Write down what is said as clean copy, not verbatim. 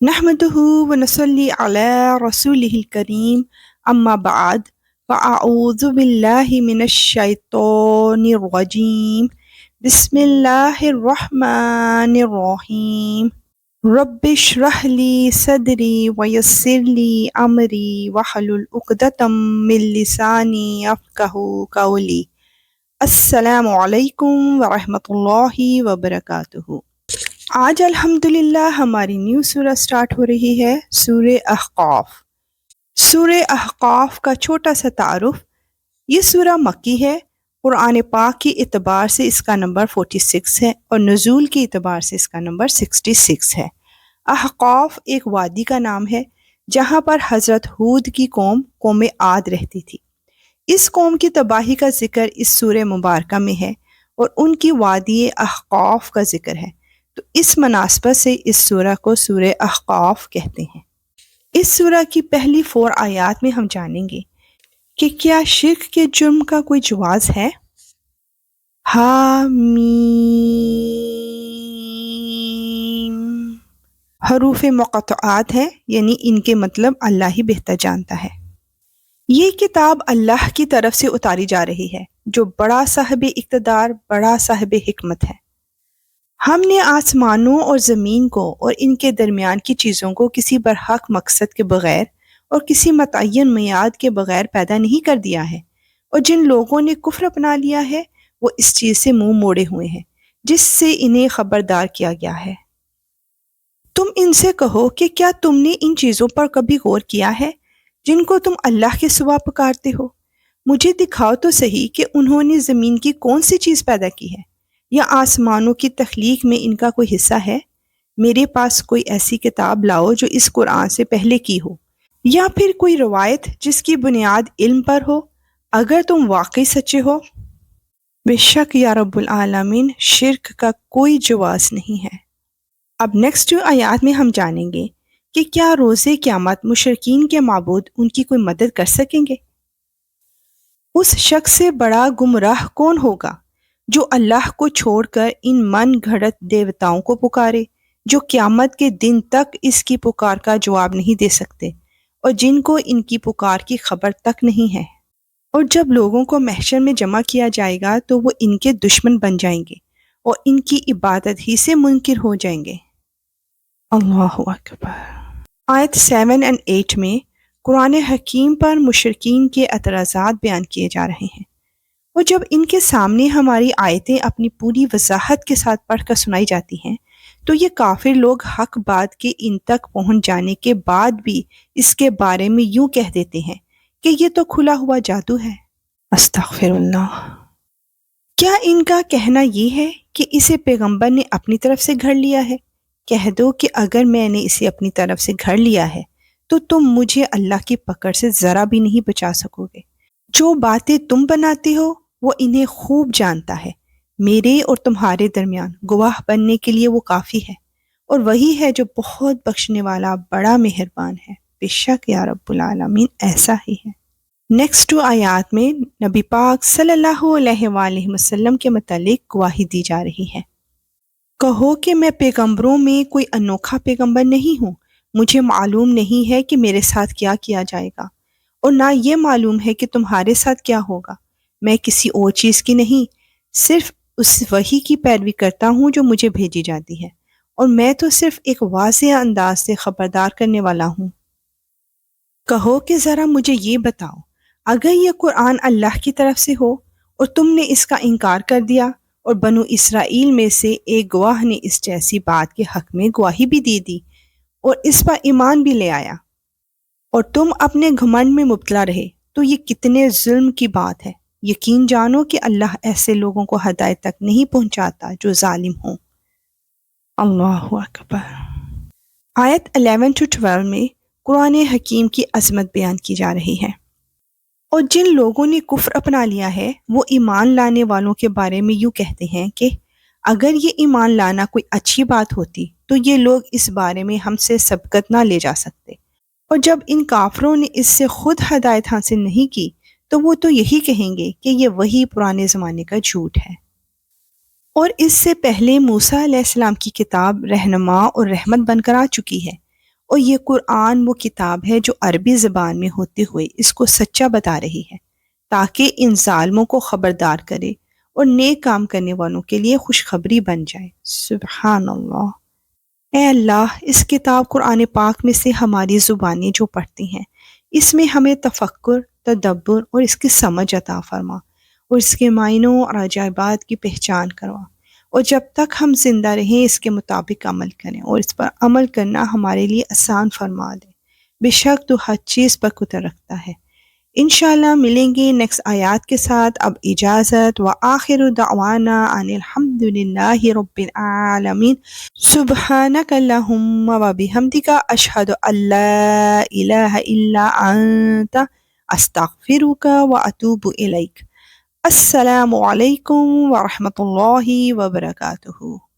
نحمده ونصلي على رسوله الكريم أما بعد فأعوذ بالله من الشيطان الرجيم بسم الله الرحمن الرحيم رب اشرح لي صدري ويسر لي أمري واحلل عقدة من لساني يفقهوا قولي السلام علیکم ورحمۃ اللہ وبرکاتہ۔ آج الحمدللہ ہماری نیو سورہ سٹارٹ ہو رہی ہے، سورہ احقاف۔ سورہ احقاف کا چھوٹا سا تعارف۔ یہ سورہ مکی ہے، قرآن پاک کی اعتبار سے اس کا نمبر 46 ہے اور نزول کی اعتبار سے اس کا نمبر 66 ہے۔ احقاف ایک وادی کا نام ہے جہاں پر حضرت ہود کی قوم عاد رہتی تھی۔ اس قوم کی تباہی کا ذکر اس سورہ مبارکہ میں ہے اور ان کی وادی احقاف کا ذکر ہے، تو اس مناسبت سے اس سورہ کو سورہ احقاف کہتے ہیں۔ اس سورہ کی پہلی 4 آیات میں ہم جانیں گے کہ کیا شرک کے جرم کا کوئی جواز ہے؟ حامیم، حروف مقطعات ہیں، یعنی ان کے مطلب اللہ ہی بہتر جانتا ہے۔ یہ کتاب اللہ کی طرف سے اتاری جا رہی ہے جو بڑا صاحب اقتدار، بڑا صاحب حکمت ہے۔ ہم نے آسمانوں اور زمین کو اور ان کے درمیان کی چیزوں کو کسی برحق مقصد کے بغیر اور کسی متعین میعاد کے بغیر پیدا نہیں کر دیا ہے، اور جن لوگوں نے کفر اپنا لیا ہے وہ اس چیز سے منہ موڑے ہوئے ہیں جس سے انہیں خبردار کیا گیا ہے۔ تم ان سے کہو کہ کیا تم نے ان چیزوں پر کبھی غور کیا ہے جن کو تم اللہ کے سوا پکارتے ہو؟ مجھے دکھاؤ تو صحیح کہ انہوں نے زمین کی کون سی چیز پیدا کی ہے، یا آسمانوں کی تخلیق میں ان کا کوئی حصہ ہے؟ میرے پاس کوئی ایسی کتاب لاؤ جو اس قرآن سے پہلے کی ہو، یا پھر کوئی روایت جس کی بنیاد علم پر ہو، اگر تم واقعی سچے ہو۔ بے شک یا رب العالمین شرک کا کوئی جواز نہیں ہے۔ اب نیکسٹ آیات میں ہم جانیں گے کہ کیا روز قیامت مشرکین کے معبود ان کی کوئی مدد کر سکیں گے؟ اس شخص سے بڑا گمراہ کون ہوگا جو اللہ کو چھوڑ کر ان من گھڑت دیوتاؤں کو پکارے، جو قیامت کے دن تک اس کی پکار کا جواب نہیں دے سکتے اور جن کو ان کی پکار کی خبر تک نہیں ہے۔ اور جب لوگوں کو محشر میں جمع کیا جائے گا تو وہ ان کے دشمن بن جائیں گے اور ان کی عبادت ہی سے منکر ہو جائیں گے۔ اللہ اکبر۔ آیت 7 اور 8 میں قرآن حکیم پر مشرکین کے اعتراضات بیان کیے جا رہے ہیں، اور جب ان کے سامنے ہماری آیتیں اپنی پوری وضاحت کے ساتھ پڑھ کر سنائی جاتی ہیں تو یہ کافر لوگ حق بات کے ان تک پہنچ جانے کے بعد بھی اس کے بارے میں یوں کہہ دیتے ہیں کہ یہ تو کھلا ہوا جادو ہے۔ استغفر اللہ۔ کیا ان کا کہنا یہ ہے کہ اسے پیغمبر نے اپنی طرف سے گھڑ لیا ہے؟ کہہ دو کہ اگر میں نے اسے اپنی طرف سے گھڑ لیا ہے تو تم مجھے اللہ کی پکڑ سے ذرا بھی نہیں بچا سکو گے۔ جو باتیں تم بناتے ہو وہ انہیں خوب جانتا ہے، میرے اور تمہارے درمیان گواہ بننے کے لیے وہ کافی ہے، اور وہی ہے جو بہت بخشنے والا بڑا مہربان ہے۔ بے شک یا رب العالمین ایسا ہی ہے۔ نیکسٹ آیات میں نبی پاک صلی اللہ علیہ وآلہ وسلم کے متعلق گواہی دی جا رہی ہے۔ کہو کہ میں پیغمبروں میں کوئی انوکھا پیغمبر نہیں ہوں، مجھے معلوم نہیں ہے کہ میرے ساتھ کیا کیا جائے گا، اور نہ یہ معلوم ہے کہ تمہارے ساتھ کیا ہوگا۔ میں کسی اور چیز کی نہیں، صرف اس وحی کی پیروی کرتا ہوں جو مجھے بھیجی جاتی ہے، اور میں تو صرف ایک واضح انداز سے خبردار کرنے والا ہوں۔ کہو کہ ذرا مجھے یہ بتاؤ، اگر یہ قرآن اللہ کی طرف سے ہو اور تم نے اس کا انکار کر دیا، اور بنو اسرائیل میں سے ایک گواہ نے اس جیسی بات کے حق میں گواہی بھی دی اور اس پر ایمان بھی لے آیا، اور تم اپنے گھمنڈ میں مبتلا رہے، تو یہ کتنے ظلم کی بات ہے۔ یقین جانو کہ اللہ ایسے لوگوں کو ہدایت تک نہیں پہنچاتا جو ظالم ہوں۔ اللہ اکبر۔ آیت 11-12 میں قرآن حکیم کی عظمت بیان کی جا رہی ہے، اور جن لوگوں نے کفر اپنا لیا ہے وہ ایمان لانے والوں کے بارے میں یوں کہتے ہیں کہ اگر یہ ایمان لانا کوئی اچھی بات ہوتی تو یہ لوگ اس بارے میں ہم سے سبقت نہ لے جا سکتے، اور جب ان کافروں نے اس سے خود ہدایت حاصل نہیں کی تو وہ تو یہی کہیں گے کہ یہ وہی پرانے زمانے کا جھوٹ ہے۔ اور اس سے پہلے موسیٰ علیہ السلام کی کتاب رہنما اور رحمت بن کر آ چکی ہے، اور یہ قرآن وہ کتاب ہے جو عربی زبان میں ہوتے ہوئے اس کو سچا بتا رہی ہے تاکہ ان ظالموں کو خبردار کرے اور نیک کام کرنے والوں کے لیے خوشخبری بن جائے۔ سبحان اللہ۔ اے اللہ، اس کتاب قرآن پاک میں سے ہماری زبانیں جو پڑھتی ہیں، اس میں ہمیں تفکر، تدبر اور اس کی سمجھ عطا فرما، اور اس کے معنوں اور عجائبات کی پہچان کروا، اور جب تک ہم زندہ رہیں اس کے مطابق عمل کریں، اور اس پر عمل کرنا ہمارے لیے آسان فرما دے۔ بے شک تو ہر چیز پر قدرت رکھتا ہے۔ انشاءاللہ ملیں گے نیکسٹ آیات کے ساتھ۔ اب اجازت، وآخر دعوانا ان الحمد للہ رب العالمین۔ سبحانک اللہم وبحمدک، اشہد ان لا الہ الا انت، استغفرک واتوب الیک۔ السلام علیکم ورحمۃ اللہ وبرکاتہ۔